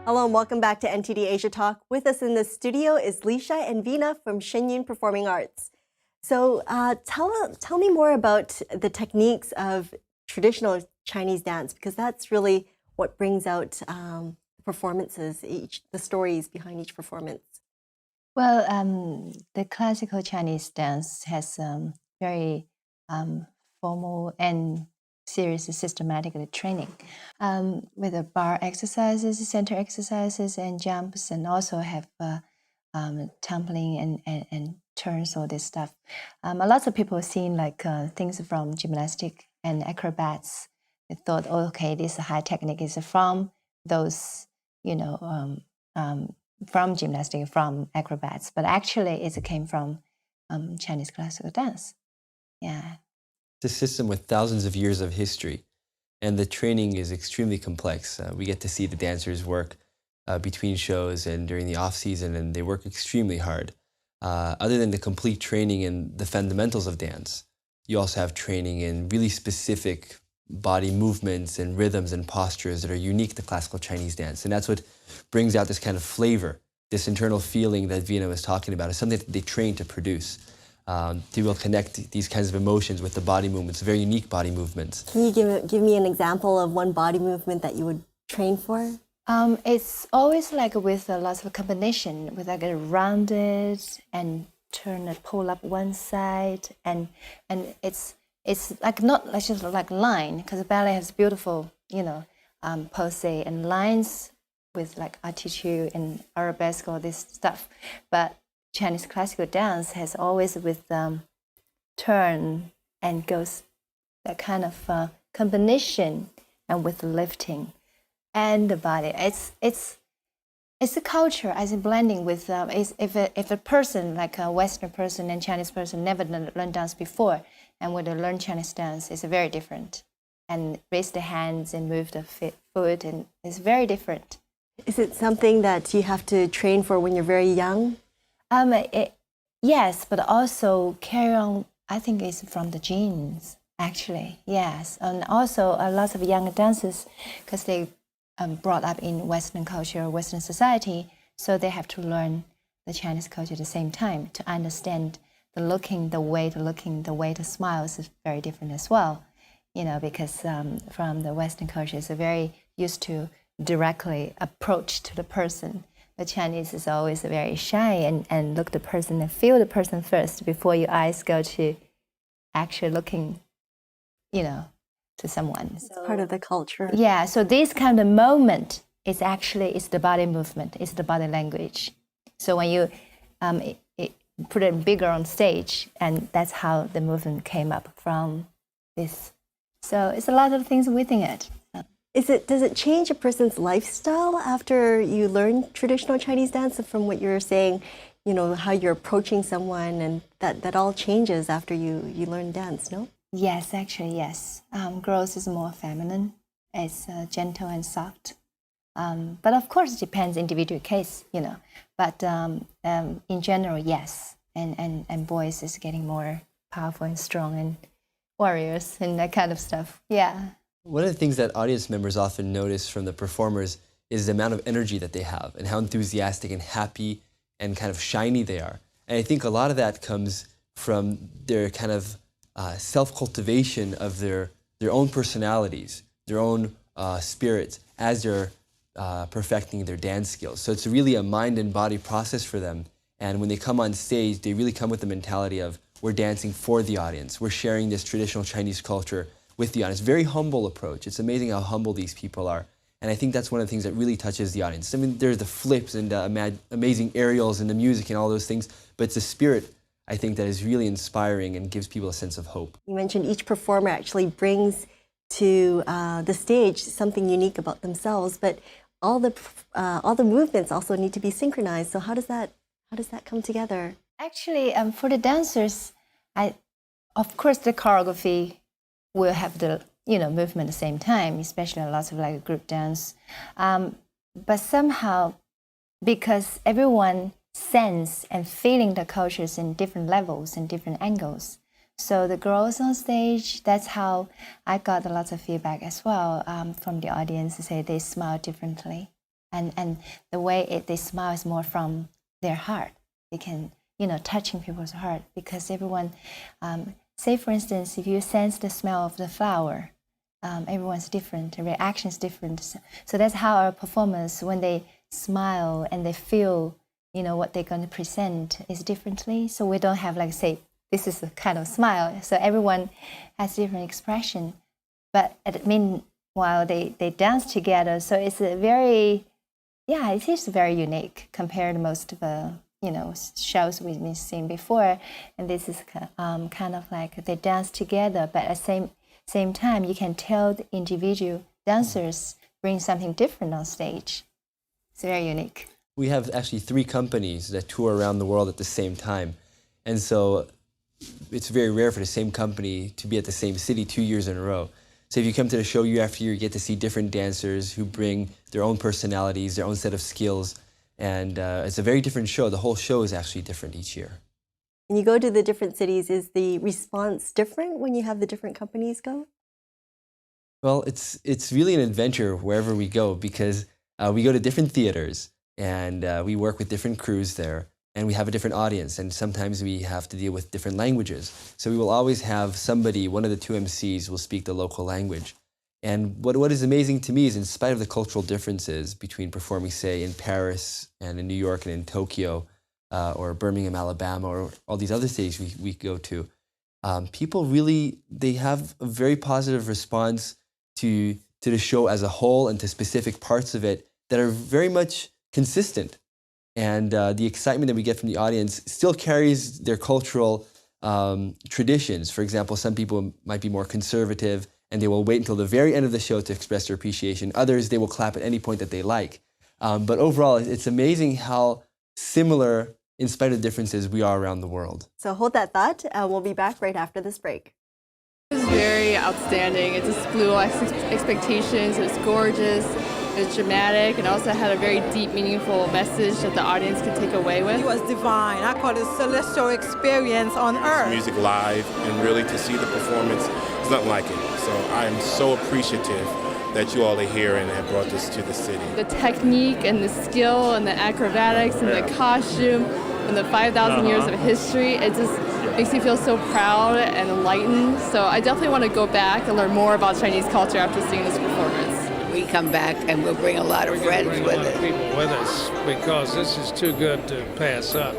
Hello and welcome back to NTD Asia Talk. With us in the studio is Leeshai and Vina from Shen Yun Performing Arts. So tell me more about the techniques of traditional Chinese dance, because that's really what brings out performances, the stories behind each performance. Well, the classical Chinese dance has very formal and serious systematic training with the bar exercises, center exercises, and jumps, and also have tumbling and turns, all this stuff. Lots of people have seen like things from gymnastic and acrobats. They thought, oh, okay, this high technique is from those, from gymnastic, from acrobats, but actually it came from Chinese classical dance. Yeah. It's a system with thousands of years of history, and the training is extremely complex. We get to see the dancers work between shows and during the off season, and they work extremely hard. Other than the complete training in the fundamentals of dance, you also have training in really specific body movements and rhythms and postures that are unique to classical Chinese dance. And that's what brings out this kind of flavor, this internal feeling that Vina was talking about. Is something that they train to produce. To be able to connect these kinds of emotions with the body movements, very unique body movements. Can you give me an example of one body movement that you would train for? It's always like with lots of combination, with like a rounded and turn and pull up one side, and it's like not like just like line, because ballet has beautiful pose and lines with like attitude and arabesque, all this stuff, but Chinese classical dance has always with turn and goes that kind of combination, and with lifting and the body. It's a culture as in blending with if a person like a Western person and Chinese person never learned dance before and would learn Chinese dance, it's very different, and raise the hands and move the foot, and it's very different. Is it something that you have to train for when you're very young? Yes, but also carry on. I think it's from the genes, actually. Yes, and also lots of young dancers, because they brought up in Western culture, Western society, so they have to learn the Chinese culture at the same time to understand the looking, the way to smile is very different as well. Because from the Western culture, it's very used to directly approach to the person. The Chinese is always very shy and look the person and feel the person first before your eyes go to actually looking, to someone. It's part of the culture. Yeah, so this kind of moment is the body movement, it's the body language. So when you put it bigger on stage, and that's how the movement came up from this. So it's a lot of things within it. Does it change a person's lifestyle after you learn traditional Chinese dance? From what you're saying, how you're approaching someone, and that all changes after you learn dance, no? Yes, actually, yes. Girls is more feminine. It's gentle and soft. But of course, it depends individual case, But in general, yes. And boys is getting more powerful and strong and warriors and that kind of stuff. Yeah. One of the things that audience members often notice from the performers is the amount of energy that they have and how enthusiastic and happy and kind of shiny they are. And I think a lot of that comes from their kind of self-cultivation of their own personalities, their own spirits as they're perfecting their dance skills. So it's really a mind and body process for them. And when they come on stage, they really come with the mentality of, we're dancing for the audience. We're sharing this traditional Chinese culture with the audience. Very humble approach. It's amazing how humble these people are. And I think that's one of the things that really touches the audience. I mean, there's the flips and amazing aerials and the music and all those things, but it's the spirit, I think, that is really inspiring and gives people a sense of hope. You mentioned each performer actually brings to the stage something unique about themselves, but all the movements also need to be synchronized. So how does that come together? Actually, for the dancers, of course the choreography will have the movement at the same time, especially lots of like group dance. But somehow, because everyone sense and feeling the cultures in different levels and different angles, so the girls on stage, that's how I got a lot of feedback as well from the audience to say they smile differently. and the way they smile is more from their heart. They can, touching people's heart, because everyone, say for instance, if you sense the smell of the flower, everyone's different, the reaction is different. So that's how our performers, when they smile and they feel, what they're going to present is differently. So we don't have like, say, this is the kind of smile. So everyone has different expression. But meanwhile, they dance together. So it's a very, it is very unique compared to most of the, shows we've been seeing before. And this is kind of like they dance together, but at the same time, you can tell the individual dancers bring something different on stage. It's very unique. We have actually 3 companies that tour around the world at the same time. And so it's very rare for the same company to be at the same city 2 years in a row. So if you come to the show year after year, you get to see different dancers who bring their own personalities, their own set of skills. And it's a very different show. The whole show is actually different each year. When you go to the different cities, is the response different when you have the different companies go? Well, it's really an adventure wherever we go, because we go to different theaters and we work with different crews there, and we have a different audience, and sometimes we have to deal with different languages. So we will always have somebody, one of the 2 MCs will speak the local language. And what is amazing to me is, in spite of the cultural differences between performing, say, in Paris and in New York and in Tokyo, or Birmingham, Alabama, or all these other cities we go to, people really, they have a very positive response to the show as a whole and to specific parts of it that are very much consistent. And the excitement that we get from the audience still carries their cultural traditions. For example, some people might be more conservative and they will wait until the very end of the show to express their appreciation. Others, they will clap at any point that they like. But overall, it's amazing how similar, in spite of the differences, we are around the world. So hold that thought. We'll be back right after this break. It was very outstanding. It just blew all expectations. It was gorgeous. It was dramatic, and also had a very deep, meaningful message that the audience could take away with. It was divine. I call it a celestial experience on earth. Music live, and really to see the performance is nothing like it. So I am so appreciative that you all are here and have brought this to the city. The technique and the skill and the acrobatics and the costume and the 5,000 years of history, it just makes me feel so proud and enlightened. So I definitely want to go back and learn more about Chinese culture after seeing this performance. We come back and we'll bring a lot of friends with us. People with us, because this is too good to pass up.